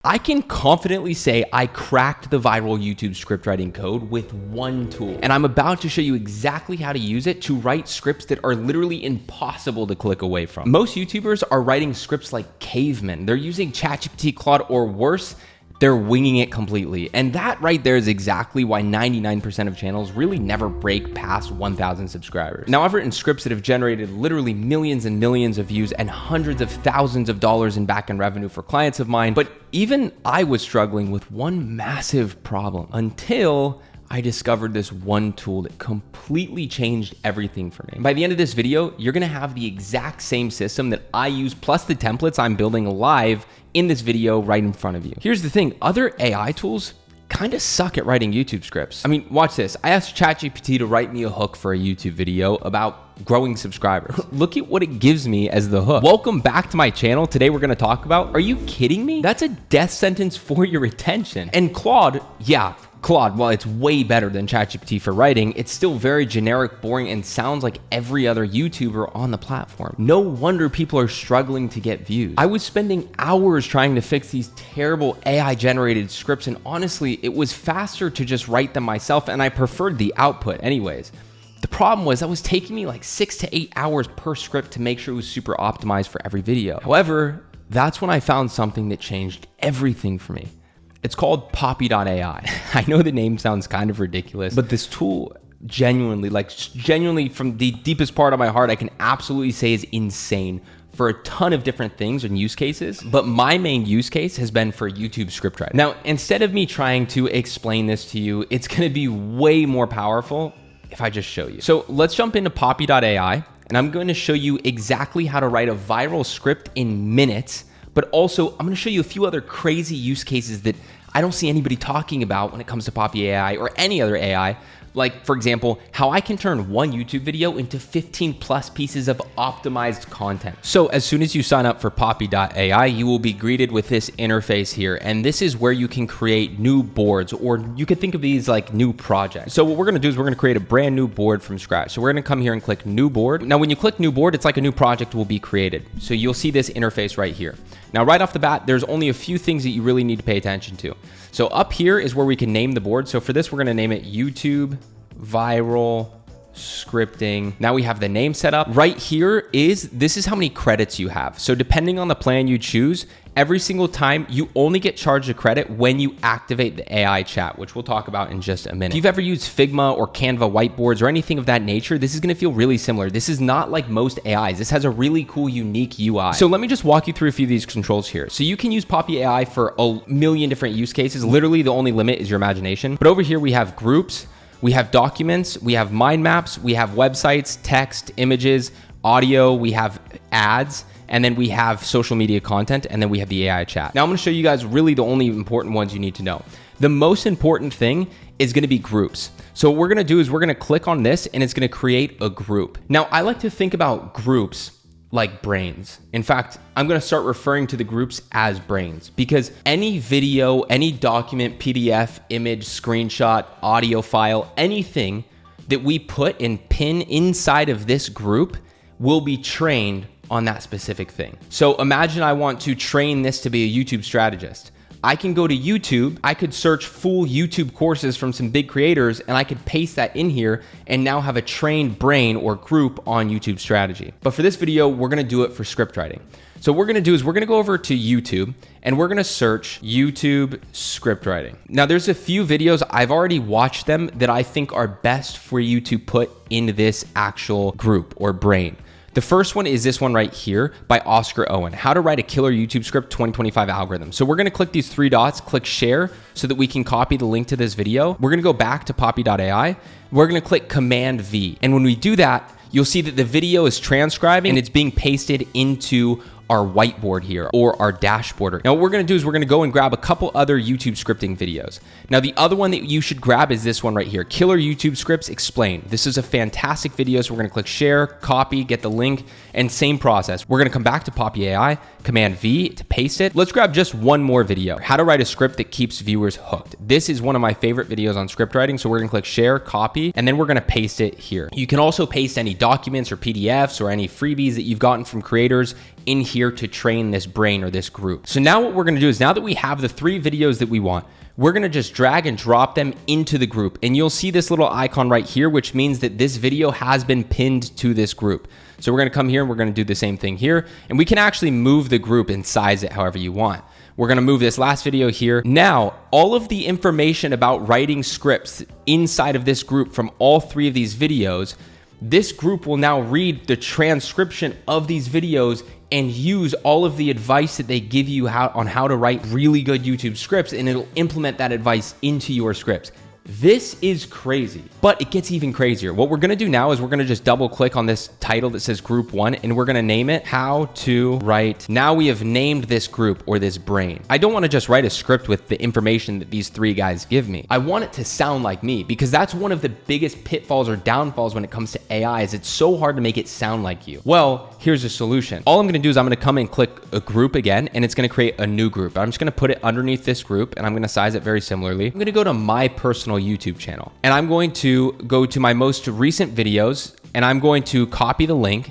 I can confidently say I cracked the viral YouTube script writing code with one tool, and I'm about to show you exactly how to use it to write scripts that are literally impossible to click away from. Most YouTubers are writing scripts like cavemen. They're using ChatGPT, Claude, or worse, they're winging it completely. And that right there is exactly why 99% of channels really never break past 1,000 subscribers. Now, I've written scripts that have generated literally millions and millions of views and hundreds of thousands of dollars in back-end revenue for clients of mine, but even I was struggling with one massive problem until I discovered this one tool that completely changed everything for me. And by the end of this video, you're gonna have the exact same system that I use, plus the templates I'm building live in this video right in front of you. Here's the thing, other AI tools kind of suck at writing YouTube scripts. I mean, watch this. I asked ChatGPT to write me a hook for a YouTube video about growing subscribers. Look at what it gives me as the hook. Welcome back to my channel. Today we're gonna talk about, are you kidding me? That's a death sentence for your attention. And Claude, Claude, while it's way better than ChatGPT for writing, it's still very generic, boring, and sounds like every other YouTuber on the platform. No wonder people are struggling to get views. I was spending hours trying to fix these terrible AI-generated scripts, and honestly, it was faster to just write them myself, and I preferred the output anyways. The problem was that was taking me like 6 to 8 hours per script to make sure it was super optimized for every video. However, that's when I found something that changed everything for me. It's called Poppy.ai. I know the name sounds kind of ridiculous, but this tool genuinely from the deepest part of my heart, I can absolutely say is insane for a ton of different things and use cases. But my main use case has been for YouTube scriptwriting. Now, instead of me trying to explain this to you, it's gonna be way more powerful if I just show you. So let's jump into Poppy.ai, and I'm going to show you exactly how to write a viral script in minutes. But also, I'm gonna show you a few other crazy use cases that I don't see anybody talking about when it comes to Poppy.ai or any other AI. Like, for example, how I can turn one YouTube video into 15 plus pieces of optimized content. So as soon as you sign up for Poppy.ai, you will be greeted with this interface here. And this is where you can create new boards, or you could think of these like new projects. So what we're gonna do is we're gonna create a brand new board from scratch. So we're gonna come here and click new board. Now, when you click new board, it's like a new project will be created. So you'll see this interface right here. Now, right off the bat, there's only a few things that you really need to pay attention to. So up here is where we can name the board. So for this, we're gonna name it YouTube Viral Scripting. Now we have the name set up. Right here this is how many credits you have. So depending on the plan you choose, every single time you only get charged a credit when you activate the AI chat, which we'll talk about in just a minute. If you've ever used Figma or Canva whiteboards or anything of that nature, this is gonna feel really similar. This is not like most AIs. This has a really cool, unique UI. So let me just walk you through a few of these controls here. So you can use Poppy.ai for a million different use cases. Literally the only limit is your imagination. But over here we have groups, we have documents, we have mind maps, we have websites, text, images, audio, we have ads, and then we have social media content, and then we have the AI chat. Now I'm gonna show you guys really the only important ones you need to know. The most important thing is gonna be groups. So what we're gonna do is we're gonna click on this and it's gonna create a group. Now I like to think about groups like brains. In fact, I'm gonna start referring to the groups as brains, because any video, any document, PDF, image, screenshot, audio file, anything that we put and pin inside of this group will be trained on that specific thing. So imagine I want to train this to be a YouTube strategist. I can go to YouTube, I could search full YouTube courses from some big creators, and I could paste that in here and now have a trained brain or group on YouTube strategy. But for this video, we're gonna do it for script writing. So what we're gonna do is we're gonna go over to YouTube and we're gonna search YouTube script writing. Now there's a few videos, I've already watched them, that I think are best for you to put in this actual group or brain. The first one is this one right here by Oscar Owen, How to Write a Killer YouTube Script 2025 Algorithm. So we're gonna click these three dots, click share so that we can copy the link to this video. We're gonna go back to Poppy.ai. We're gonna click Command V. And when we do that, you'll see that the video is transcribing and it's being pasted into our whiteboard here or our dashboard. Now what we're gonna do is we're gonna go and grab a couple other YouTube scripting videos. Now the other one that you should grab is this one right here, Killer YouTube Scripts Explained. This is a fantastic video, so we're gonna click share, copy, get the link, and same process. We're gonna come back to Poppy.ai, Command V to paste it. Let's grab just one more video, How to Write a Script that Keeps Viewers Hooked. This is one of my favorite videos on script writing, so we're gonna click share, copy, and then we're gonna paste it here. You can also paste any documents or PDFs or any freebies that you've gotten from creators in here to train this brain or this group. So now what we're gonna do is, now that we have the 3 videos that we want, we're gonna just drag and drop them into the group. And you'll see this little icon right here, which means that this video has been pinned to this group. So we're gonna come here and we're gonna do the same thing here. And we can actually move the group and size it however you want. We're gonna move this last video here. Now, all of the information about writing scripts inside of this group from all 3 of these videos, this group will now read the transcription of these videos and use all of the advice that they give you on how to write really good YouTube scripts, and it'll implement that advice into your scripts. This is crazy, but it gets even crazier. What we're gonna do now is we're gonna just double click on this title that says group 1, and we're gonna name it How to Write. Now we have named this group, or this brain. I don't wanna just write a script with the information that these 3 guys give me. I want it to sound like me, because that's one of the biggest pitfalls or downfalls when it comes to AI, is it's so hard to make it sound like you. Well, here's a solution. All I'm gonna do is I'm gonna come and click a group again, and it's gonna create a new group. I'm just gonna put it underneath this group, and I'm gonna size it very similarly. I'm gonna go to my personal YouTube channel, and I'm going to go to my most recent videos, and I'm going to copy the link,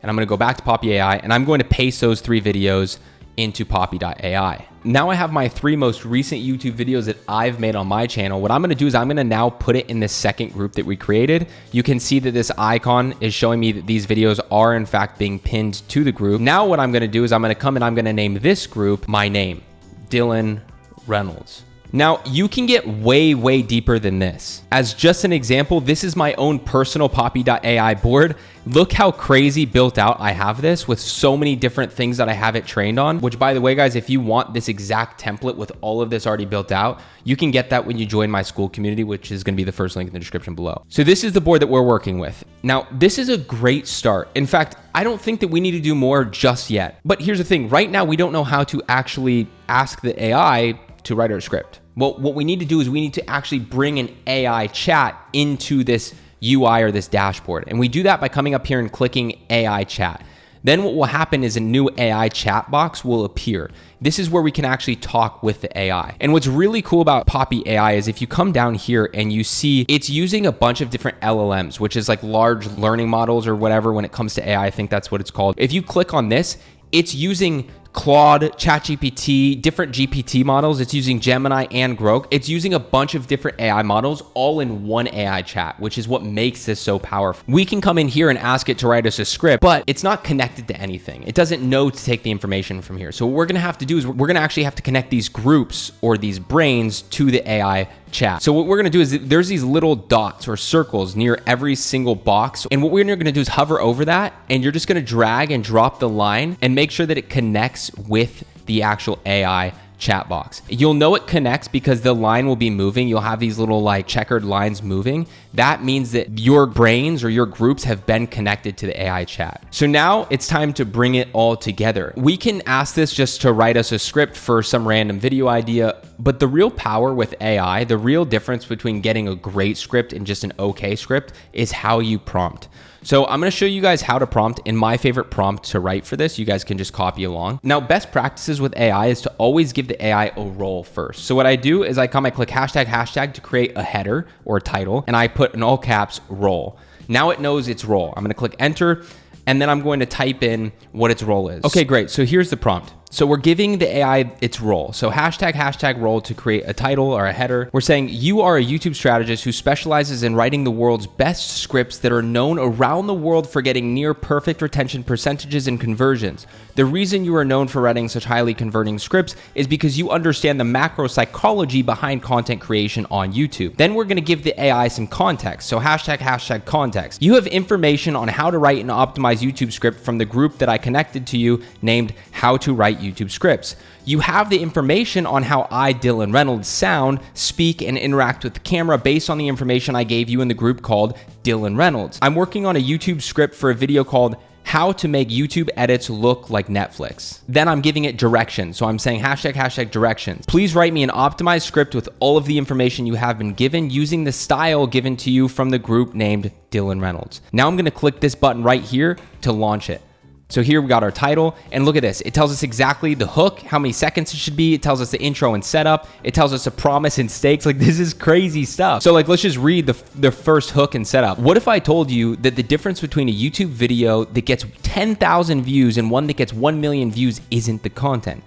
and I'm going to go back to Poppy.ai, and I'm going to paste those 3 videos into Poppy.ai. Now I have my 3 most recent YouTube videos that I've made on my channel. What I'm going to do is I'm going to now put it in this second group that we created. You can see that this icon is showing me that these videos are in fact being pinned to the group. Now what I'm going to do is I'm going to come and I'm going to name this group my name, Dylan Reynolds. Now, you can get way, way deeper than this. As just an example, this is my own personal Poppy.ai board. Look how crazy built out I have this, with so many different things that I have it trained on, which, by the way, guys, if you want this exact template with all of this already built out, you can get that when you join my school community, which is going to be the first link in the description below. So this is the board that we're working with. Now, this is a great start. In fact, I don't think that we need to do more just yet. But here's the thing. Right now, we don't know how to actually ask the AI to write our script. Well, what we need to do is we need to actually bring an AI chat into this UI or this dashboard. And we do that by coming up here and clicking AI chat. Then what will happen is a new AI chat box will appear. This is where we can actually talk with the AI. And what's really cool about Poppy.ai is if you come down here and you see it's using a bunch of different LLMs, which is like large learning models or whatever when it comes to AI, I think that's what it's called. If you click on this, it's using Claude, ChatGPT, different GPT models. It's using Gemini and Grok. It's using a bunch of different AI models all in one AI chat, which is what makes this so powerful. We can come in here and ask it to write us a script, but it's not connected to anything. It doesn't know to take the information from here. So what we're gonna have to do is we're gonna actually have to connect these groups or these brains to the AI chat. So what we're gonna do is there's these little dots or circles near every single box. And what we're gonna do is hover over that, and you're just gonna drag and drop the line and make sure that it connects with the actual AI chat box. You'll know it connects because the line will be moving. You'll have these little like checkered lines moving. That means that your brains or your groups have been connected to the AI chat. So now it's time to bring it all together. We can ask this just to write us a script for some random video idea, but the real power with AI, the real difference between getting a great script and just an okay script is how you prompt. So I'm gonna show you guys how to prompt in my favorite prompt to write for this. You guys can just copy along. Now, best practices with AI is to always give the AI a role first. So what I do is I click hashtag to create a header or a title, and I put in all caps role. Now it knows its role. I'm gonna click enter, and then I'm going to type in what its role is. Okay, great. So here's the prompt. So we're giving the AI its role. So hashtag role to create a title or a header. We're saying you are a YouTube strategist who specializes in writing the world's best scripts that are known around the world for getting near perfect retention percentages and conversions. The reason you are known for writing such highly converting scripts is because you understand the macro psychology behind content creation on YouTube. Then we're gonna give the AI some context. So hashtag context. You have information on how to write and optimize YouTube script from the group that I connected to you named How to Write YouTube Scripts. You have the information on how I, Dylan Reynolds, sound, speak, and interact with the camera based on the information I gave you in the group called Dylan Reynolds. I'm working on a YouTube script for a video called How to Make YouTube Edits Look Like Netflix. Then I'm giving it directions. So I'm saying hashtag directions. Please write me an optimized script with all of the information you have been given using the style given to you from the group named Dylan Reynolds. Now I'm gonna click this button right here to launch it. So here we got our title, and look at this. It tells us exactly the hook, how many seconds it should be. It tells us the intro and setup. It tells us a promise and stakes. Like, this is crazy stuff. So like, let's just read the first hook and setup. What if I told you that the difference between a YouTube video that gets 10,000 views and one that gets 1 million views isn't the content?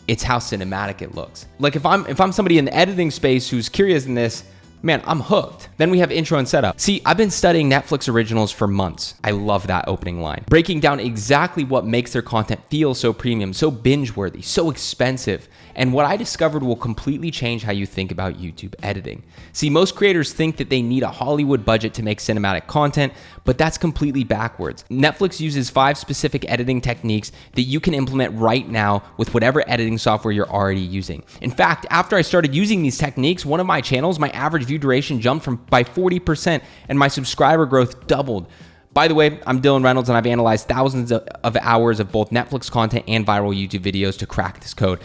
It's how cinematic it looks. Like, if I'm somebody in the editing space who's curious in this, man, I'm hooked. Then we have intro and setup. See, I've been studying Netflix originals for months. I love that opening line. Breaking down exactly what makes their content feel so premium, so binge-worthy, so expensive. And what I discovered will completely change how you think about YouTube editing. See, most creators think that they need a Hollywood budget to make cinematic content, but that's completely backwards. Netflix uses 5 specific editing techniques that you can implement right now with whatever editing software you're already using. In fact, after I started using these techniques, one of my channels, my average view duration jumped by 40% and my subscriber growth doubled. By the way, I'm Dylan Reynolds and I've analyzed thousands of hours of both Netflix content and viral YouTube videos to crack this code.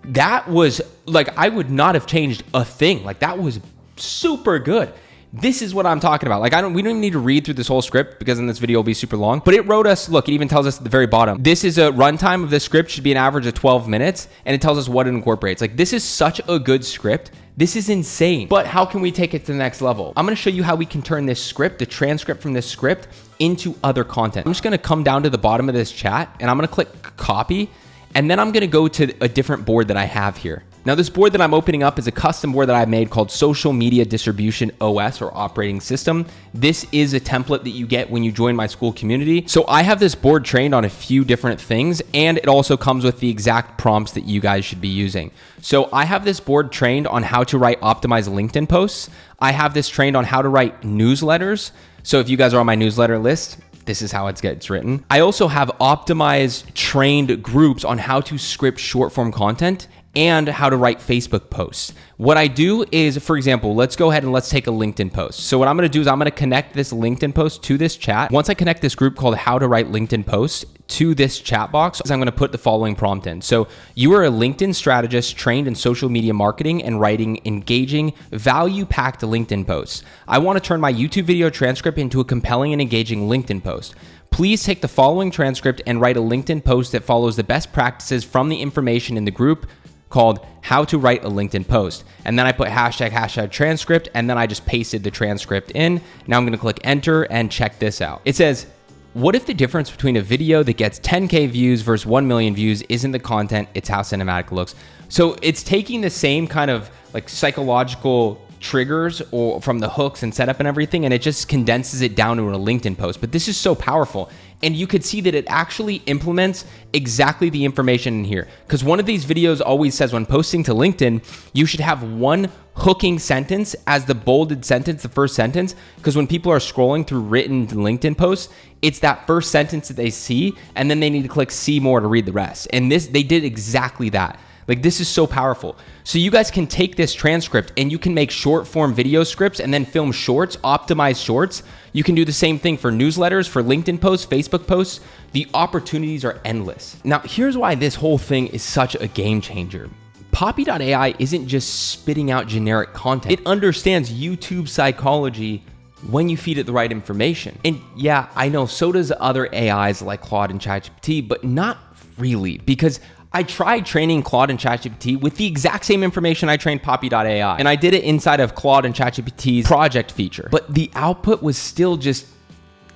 That was like, I would not have changed a thing. Like, that was super good. This is what I'm talking about. Like, we don't even need to read through this whole script because then this video will be super long, but it wrote us, look, it even tells us at the very bottom, this is a runtime of this script should be an average of 12 minutes. And it tells us what it incorporates. Like, this is such a good script. This is insane. But how can we take it to the next level? I'm gonna show you how we can turn this script, the transcript from this script, into other content. I'm just gonna come down to the bottom of this chat and I'm gonna click copy. And then I'm gonna go to a different board that I have here. Now, this board that I'm opening up is a custom board that I made called Social Media Distribution OS, or operating system. This is a template that you get when you join my school community. So I have this board trained on a few different things, and it also comes with the exact prompts that you guys should be using. So I have this board trained on how to write optimized LinkedIn posts. I have this trained on how to write newsletters. So if you guys are on my newsletter list, this is how it gets written. I also have optimized trained groups on how to script short form content and how to write Facebook posts. What I do is, for example, let's go ahead and let's take a LinkedIn post. So what I'm gonna do is I'm gonna connect this LinkedIn post to this chat. Once I connect this group called How to Write LinkedIn Posts to this chat box, I'm gonna put the following prompt in. So, you are a LinkedIn strategist trained in social media marketing and writing engaging, value-packed LinkedIn posts. I wanna turn my YouTube video transcript into a compelling and engaging LinkedIn post. Please take the following transcript and write a LinkedIn post that follows the best practices from the information in the group called How to Write a LinkedIn Post. And then I put hashtag transcript, and then I just pasted the transcript in. Now I'm gonna click enter and check this out. It says, what if the difference between a video that gets 10K views versus 1 million views isn't the content, it's how cinematic it looks. So it's taking the same kind of like psychological triggers or from the hooks and setup and everything, and it just condenses it down to a LinkedIn post. But this is so powerful. And you could see that it actually implements exactly the information in here. Because one of these videos always says when posting to LinkedIn, you should have one hooking sentence as the bolded sentence, the first sentence. Because when people are scrolling through written LinkedIn posts, it's that first sentence that they see, and then they need to click see more to read the rest. And they did exactly that. Like, this is so powerful. So you guys can take this transcript and you can make short form video scripts and then film shorts, optimize shorts. You can do the same thing for newsletters, for LinkedIn posts, Facebook posts. The opportunities are endless. Now, here's why this whole thing is such a game changer. Poppy.ai isn't just spitting out generic content. It understands YouTube psychology when you feed it the right information. And yeah, I know so does other AIs like Claude and ChatGPT, but not really, because I tried training Claude and ChatGPT with the exact same information I trained Poppy.ai. And I did it inside of Claude and ChatGPT's project feature. But the output was still just,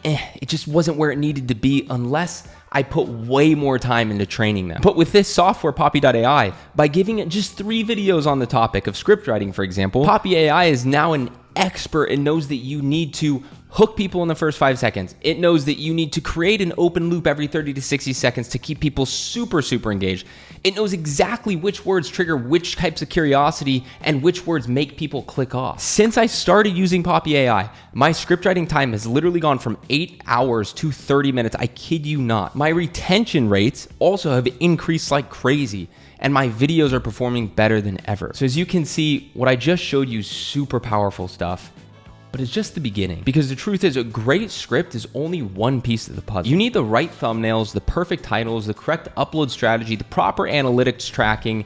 it just wasn't where it needed to be unless I put way more time into training them. But with this software, Poppy.ai, by giving it just 3 videos on the topic of scriptwriting, for example, Poppy.ai is now an expert and knows that you need to hook people in the first 5 seconds. It knows that you need to create an open loop every 30 to 60 seconds to keep people super engaged. It knows exactly which words trigger which types of curiosity and which words make people click off. Since I started using Poppy.ai, my scriptwriting time has literally gone from 8 hours to 30 minutes. I kid you not. My retention rates also have increased like crazy, and my videos are performing better than ever. So as you can see, what I just showed you is super powerful stuff. But it's just the beginning, because the truth is a great script is only one piece of the puzzle. You need the right thumbnails, the perfect titles, the correct upload strategy, the proper analytics tracking.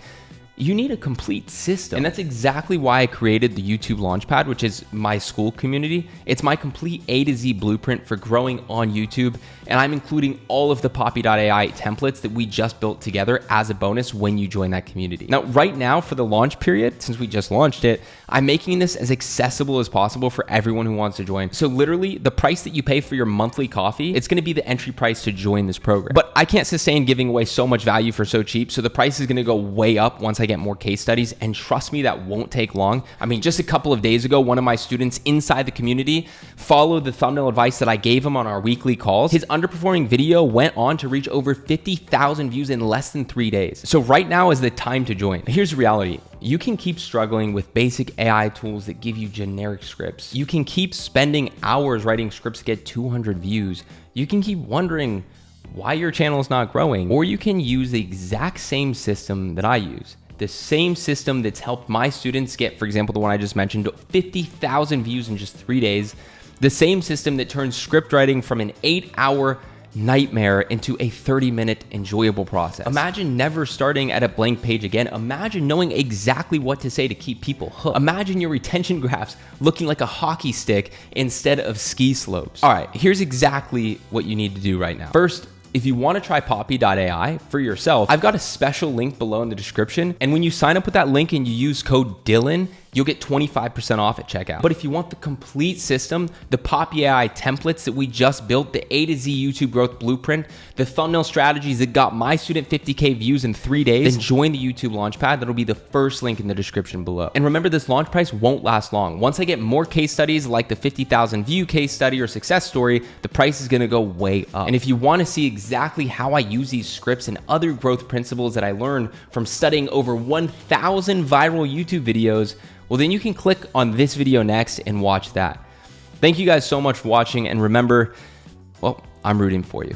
You need a complete system. And that's exactly why I created the YouTube Launchpad, which is my school community. It's my complete A to Z blueprint for growing on YouTube. And I'm including all of the Poppy.ai templates that we just built together as a bonus when you join that community. Now, right now for the launch period, since we just launched it, I'm making this as accessible as possible for everyone who wants to join. So literally the price that you pay for your monthly coffee, it's gonna be the entry price to join this program. But I can't sustain giving away so much value for so cheap. So the price is gonna go way up once I get more case studies, and trust me, that won't take long. I mean, just a couple of days ago, one of my students inside the community followed the thumbnail advice that I gave him on our weekly calls. His underperforming video went on to reach over 50,000 views in less than 3 days. So right now is the time to join. Here's the reality. You can keep struggling with basic AI tools that give you generic scripts. You can keep spending hours writing scripts to get 200 views. You can keep wondering why your channel is not growing, or you can use the exact same system that I use. The same system that's helped my students get, for example, the one I just mentioned, 50,000 views in just 3 days. The same system that turns script writing from an 8-hour nightmare into a 30-minute enjoyable process. Imagine never starting at a blank page again. Imagine knowing exactly what to say to keep people hooked. Imagine your retention graphs looking like a hockey stick instead of ski slopes. All right, here's exactly what you need to do right now. First, if you want to try Poppy.ai for yourself, I've got a special link below in the description. And when you sign up with that link and you use code Dylan, you'll get 25% off at checkout. But if you want the complete system, the Poppy.ai templates that we just built, the A to Z YouTube growth blueprint, the thumbnail strategies that got my student 50K views in 3 days, then join the YouTube Launchpad. That'll be the first link in the description below. And remember, this launch price won't last long. Once I get more case studies like the 50,000 view case study or success story, the price is gonna go way up. And if you wanna see exactly how I use these scripts and other growth principles that I learned from studying over 1,000 viral YouTube videos, well, then you can click on this video next and watch that. Thank you guys so much for watching, and remember, well, I'm rooting for you.